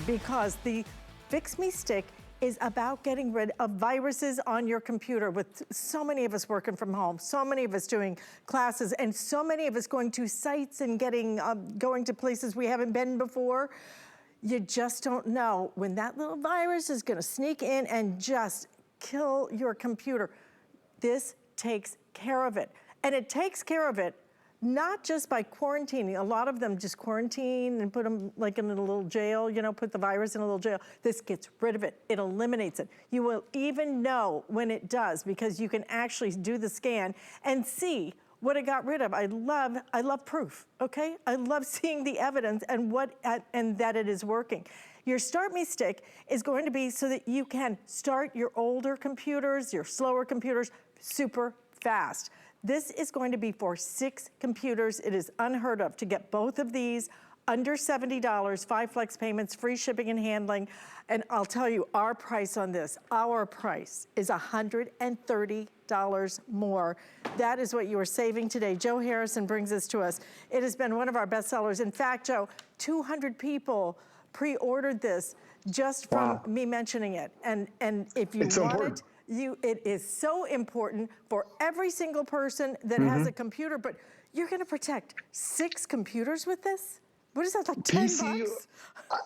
because the FixMeStick is about getting rid of viruses on your computer. With so many of us working from home, so many of us doing classes, and so many of us going to sites and going to places we haven't been before, you just don't know when that little virus is gonna sneak in and just kill your computer. This takes care of it. And it takes care of it not just by quarantining. A lot of them just quarantine and put them like in a little jail, you know, put the virus in a little jail. This gets rid of it. It eliminates it. You will even know when it does because you can actually do the scan and see what it got rid of. I love proof, okay? I love seeing the evidence and and that it is working. Your StartMeStick is going to be so that you can start your older computers, your slower computers, super fast. This is going to be for 6 computers. It is unheard of to get both of these under $70, 5 flex payments, free shipping and handling. And I'll tell you, our price on this, our price is $130 more. That is what you are saving today. Joe Harrison brings this to us. It has been one of our best sellers. In fact, Joe, 200 people pre-ordered this just from me mentioning it. And if you want it, it is so important for every single person that has a computer, but you're gonna protect 6 computers with this? What is that, like 10 bucks?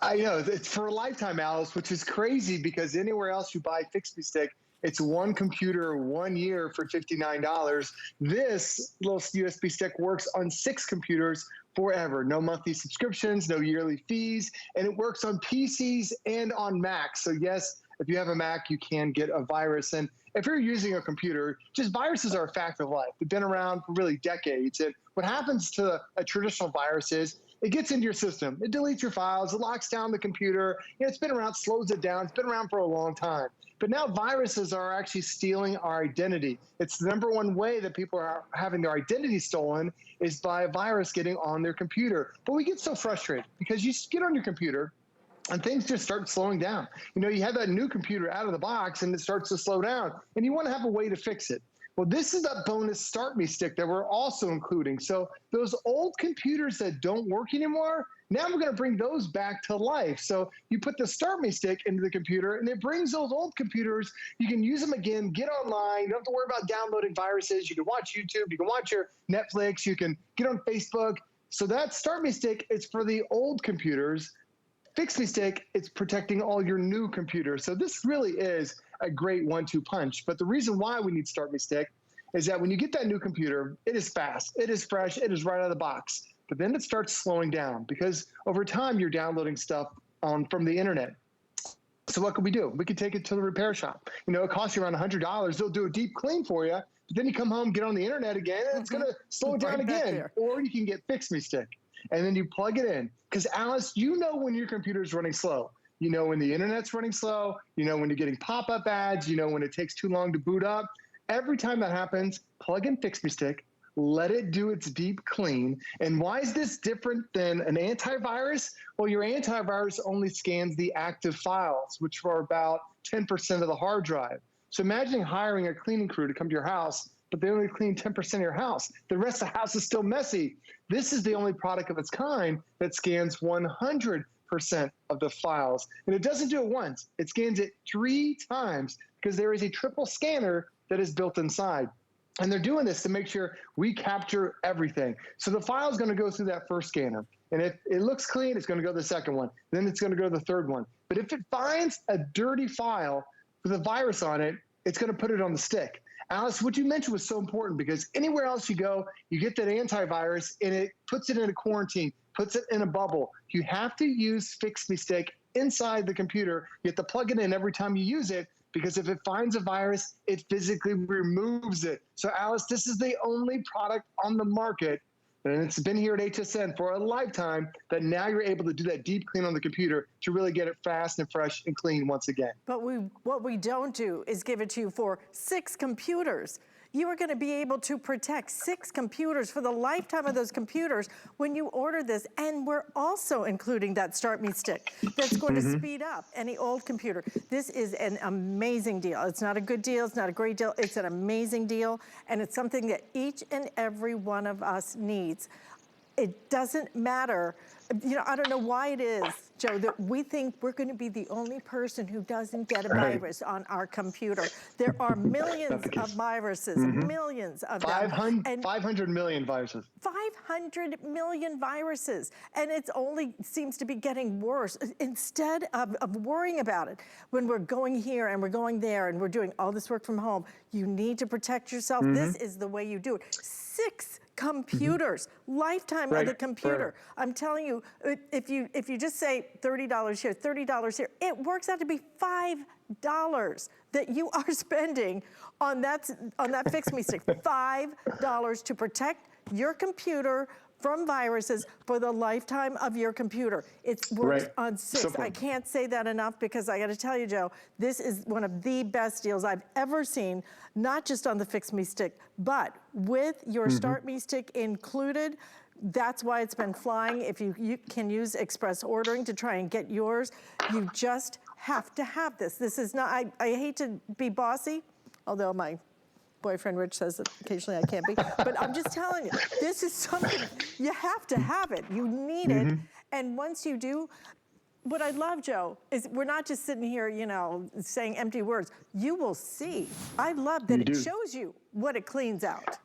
I know, it's for a lifetime, Alice, which is crazy because anywhere else you buy FixMeStick, it's 1 computer, 1 year for $59. This little USB stick works on 6 computers forever. No monthly subscriptions, no yearly fees, and it works on PCs and on Macs. So yes, if you have a Mac, you can get a virus. And if you're using a computer, just viruses are a fact of life. They've been around for really decades. And what happens to a traditional virus is it gets into your system. It deletes your files. It locks down the computer. You know, it's been around, slows it down. It's been around for a long time. But now viruses are actually stealing our identity. It's the #1 way that people are having their identity stolen is by a virus getting on their computer. But we get so frustrated because you get on your computer and things just start slowing down. You know, you have that new computer out of the box and it starts to slow down and you want to have a way to fix it. Well, this is that bonus StartMeStick that we're also including. So those old computers that don't work anymore, now we're going to bring those back to life. So you put the StartMeStick into the computer and it brings those old computers. You can use them again, get online. You don't have to worry about downloading viruses. You can watch YouTube. You can watch your Netflix. You can get on Facebook. So that StartMeStick is for the old computers. FixMeStick, it's protecting all your new computers. So this really is a great 1-2 punch. But the reason why we need StartMeStick is that when you get that new computer, it is fast, it is fresh, it is right out of the box. But then it starts slowing down because over time you're downloading stuff from the internet. So what can we do? We can take it to the repair shop. You know, it costs you around $100. They'll do a deep clean for you. But then you come home, get on the internet again, and it's going to slow it down again. Or you can get FixMeStick. And then you plug it in. Because Alice, you know when your computer's running slow. You know when the internet's running slow. You know when you're getting pop-up ads. You know when it takes too long to boot up. Every time that happens, plug in FixMeStick, let it do its deep clean. And why is this different than an antivirus? Well, your antivirus only scans the active files, which are about 10% of the hard drive. So imagine hiring a cleaning crew to come to your house, but they only clean 10% of your house. The rest of the house is still messy. This is the only product of its kind that scans 100% of the files. And it doesn't do it once. It scans it 3 times because there is a triple scanner that is built inside. And they're doing this to make sure we capture everything. So the file is going to go through that first scanner. And if it looks clean, it's going to go to the second one. Then it's going to go to the third one. But if it finds a dirty file with a virus on it, it's going to put it on the stick. Alice, what you mentioned was so important because anywhere else you go, you get that antivirus and it puts it in a quarantine, puts it in a bubble. You have to use FixMeStick inside the computer. You have to plug it in every time you use it because if it finds a virus, it physically removes it. So Alice, this is the only product on the market, and it's been here at HSN for a lifetime, that now you're able to do that deep clean on the computer to really get it fast and fresh and clean once again. But what we don't do is give it to you for 6 computers. You are going to be able to protect 6 computers for the lifetime of those computers when you order this. And we're also including that StartMeStick that's going to speed up any old computer. This is an amazing deal. It's not a good deal. It's not a great deal. It's an amazing deal. And it's something that each and every one of us needs. It doesn't matter. You know, I don't know why it is Joe, that we think we're going to be the only person who doesn't get a Right. virus on our computer. There are millions of viruses, millions of them. 500 million viruses. 500 million viruses, and it's only seems to be getting worse. Instead of worrying about it, when we're going here and we're going there and we're doing all this work from home, you need to protect yourself. This is the way you do it. 6 computers, lifetime of the computer. I'm telling you, if you just say $30 here, $30 here, it works out to be $5 that you are spending on that FixMeStick. $5 to protect your computer from viruses for the lifetime of your computer. It works on 6. Simple. I can't say that enough because I got to tell you, Joe, this is one of the best deals I've ever seen, not just on the FixMeStick, but with your StartMeStick included. That's why it's been flying. If you can use express ordering to try and get yours, you just have to have this. This is not, I hate to be bossy, although my boyfriend Rich says that occasionally I can't be, but I'm just telling you, this is something, you have to have it. You need it. And once you do, what I love, Joe, is we're not just sitting here, you know, saying empty words. You will see. I love that it shows you what it cleans out.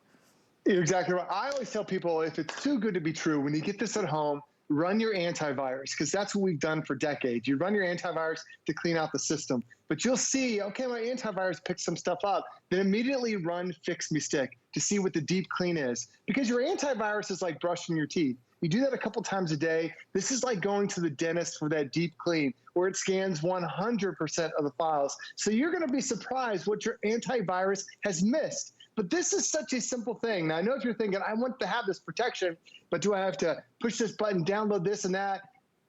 You're exactly right. I always tell people, if it's too good to be true, when you get this at home, run your antivirus, because that's what we've done for decades. You run your antivirus to clean out the system. But you'll see, okay, my antivirus picked some stuff up. Then immediately run FixMeStick to see what the deep clean is. Because your antivirus is like brushing your teeth. You do that a couple times a day. This is like going to the dentist for that deep clean, where it scans 100% of the files. So you're going to be surprised what your antivirus has missed. But this is such a simple thing. Now, I know if you're thinking, I want to have this protection, but do I have to push this button, download this and that?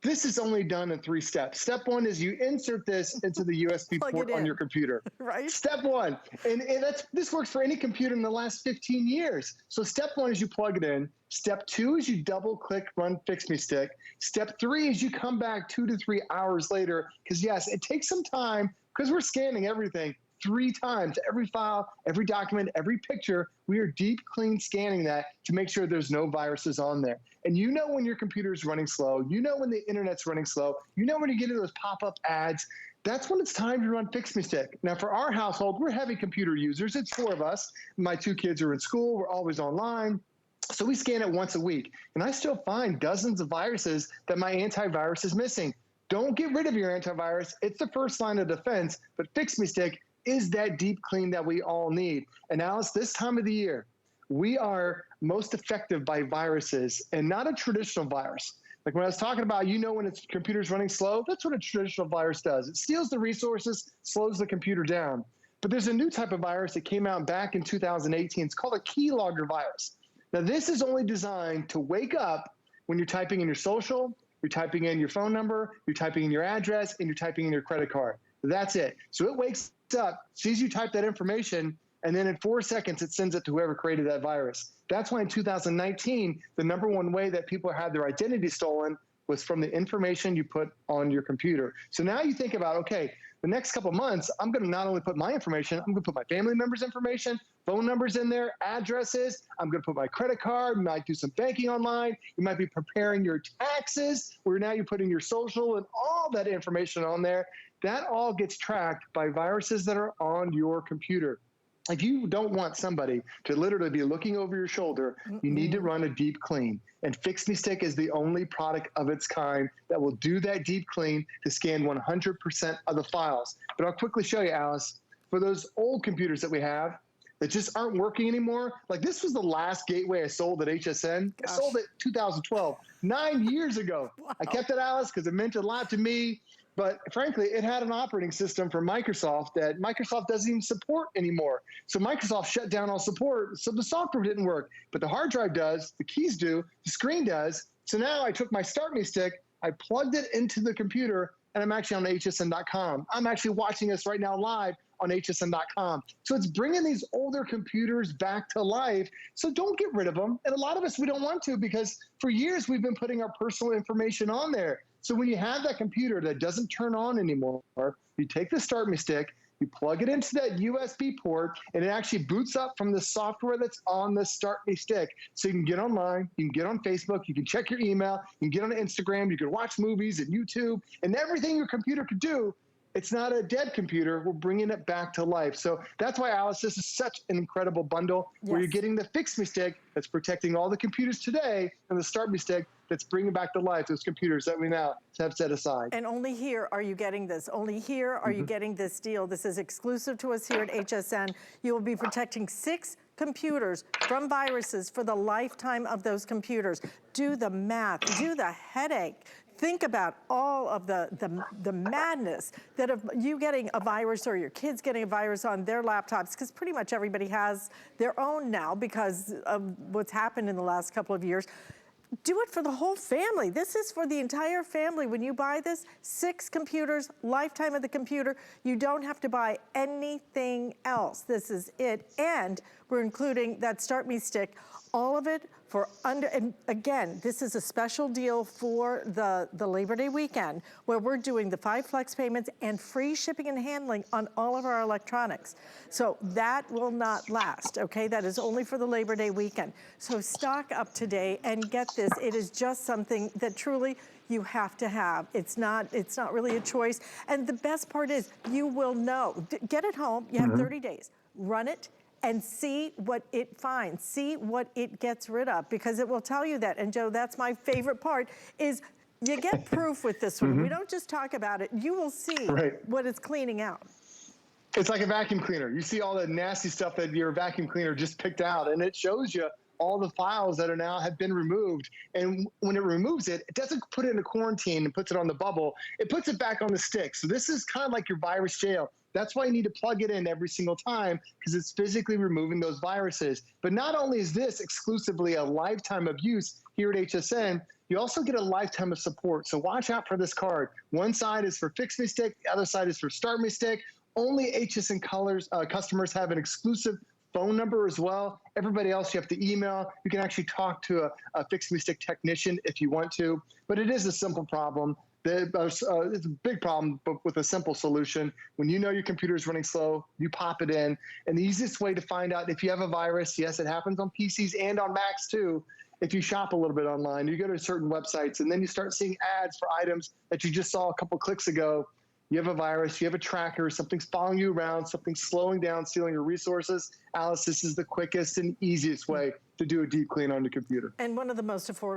This is only done in 3 steps. Step 1 is you insert this into the USB port on your computer. Right. Step 1. And this works for any computer in the last 15 years. So step 1 is you plug it in. Step 2 is you double click run FixMeStick. Step 3 is you come back 2 to 3 hours later, because yes, it takes some time because we're scanning everything 3 times, every file, every document, every picture. We are deep clean scanning that to make sure there's no viruses on there. And you know when your computer is running slow, you know when the internet's running slow, you know when you get into those pop-up ads, that's when it's time to run FixMeStick. Now for our household, we're heavy computer users. It's 4 of us. My 2 kids are in school. We're always online. So we scan it once a week. And I still find dozens of viruses that my antivirus is missing. Don't get rid of your antivirus. It's the first line of defense, but FixMeStick is that deep clean that we all need. And Alice, this time of the year, we are most effective by viruses and not a traditional virus. Like when I was talking about, you know, when its computer's running slow, that's what a traditional virus does. It steals the resources, slows the computer down. But there's a new type of virus that came out back in 2018. It's called a keylogger virus. Now, this is only designed to wake up when you're typing in your social, you're typing in your phone number, you're typing in your address, and you're typing in your credit card. That's it. So it wakes up, sees you type that information, and then in 4 seconds, it sends it to whoever created that virus. That's why in 2019, the #1 way that people had their identity stolen was from the information you put on your computer. So now you think about, okay, the next couple months, I'm going to not only put my information, I'm going to put my family members' information, phone numbers in there, addresses. I'm going to put my credit card. You might do some banking online. You might be preparing your taxes, where now you're putting your social and all that information on there. That all gets tracked by viruses that are on your computer. If you don't want somebody to literally be looking over your shoulder, you need to run a deep clean. And FixMeStick is the only product of its kind that will do that deep clean to scan 100% of the files. But I'll quickly show you, Alice, for those old computers that we have that just aren't working anymore, like this was the last gateway I sold at HSN. I sold it 2012, 9 years ago. Wow. I kept it, Alice, because it meant a lot to me. But frankly, it had an operating system from Microsoft that Microsoft doesn't even support anymore. So Microsoft shut down all support, so the software didn't work. But the hard drive does, the keys do, the screen does. So now I took my StartMeStick, I plugged it into the computer, and I'm actually on hsn.com. I'm actually watching this right now live on hsn.com. So it's bringing these older computers back to life. So don't get rid of them. And a lot of us, we don't want to, because for years we've been putting our personal information on there. So when you have that computer that doesn't turn on anymore, you take the StartMeStick, You plug it into that USB port, and it actually boots up from the software that's on the StartMeStick. So you can get online, you can get on Facebook, you can check your email, you can get on Instagram, you can watch movies and YouTube, and everything your computer could do. It's not a dead computer. We're bringing it back to life. So that's why, Alice, this is such an incredible bundle where you're getting the FixMeStick that's protecting all the computers today and the StartMeStick that's bringing back to life those computers that we now have set aside. And only here are you getting this. Only here are you getting this deal. This is exclusive to us here at HSN. You will be protecting 6 computers from viruses for the lifetime of those computers. Do the math, do the headache. Think about all of the madness that of you getting a virus or your kids getting a virus on their laptops, because pretty much everybody has their own now because of what's happened in the last couple of years. Do it for the whole family. This is for the entire family. When you buy this, 6 computers, lifetime of the computer, you don't have to buy anything else. This is it. And we're including that StartMeStick, all of it for under, and again, this is a special deal for the Labor Day weekend where we're doing the 5 flex payments and free shipping and handling on all of our electronics. So that will not last, okay? That is only for the Labor Day weekend. So stock up today and get this. It is just something that truly you have to have. It's not really a choice. And the best part is you will know. Get it home, you have 30 days. Run it and see what it finds, see what it gets rid of, because it will tell you that. And Joe, that's my favorite part, is you get proof with this one. We don't just talk about it, you will see what it's cleaning out. It's like a vacuum cleaner. You see all the nasty stuff that your vacuum cleaner just picked out, and it shows you all the files that are now have been removed. And when it removes it, it doesn't put it in a quarantine and puts it on the bubble. It puts it back on the stick. So this is kind of like your virus jail. That's why you need to plug it in every single time, because it's physically removing those viruses. But not only is this exclusively a lifetime of use here at HSN, you also get a lifetime of support. So watch out for this card. One side is for FixMeStick, the other side is for StartMeStick. Only HSN customers have an exclusive phone number as well. Everybody else you have to email. You can actually talk to a FixMeStick technician if you want to, but it is a simple problem. It's a big problem, but with a simple solution. When you know your computer is running slow, you pop it in. And the easiest way to find out if you have a virus, yes, it happens on PCs and on Macs too. If you shop a little bit online, you go to certain websites and then you start seeing ads for items that you just saw a couple clicks ago. You have a virus, you have a tracker, something's following you around, something's slowing down, stealing your resources. Alice, this is the quickest and easiest way to do a deep clean on your computer. And one of the most affordable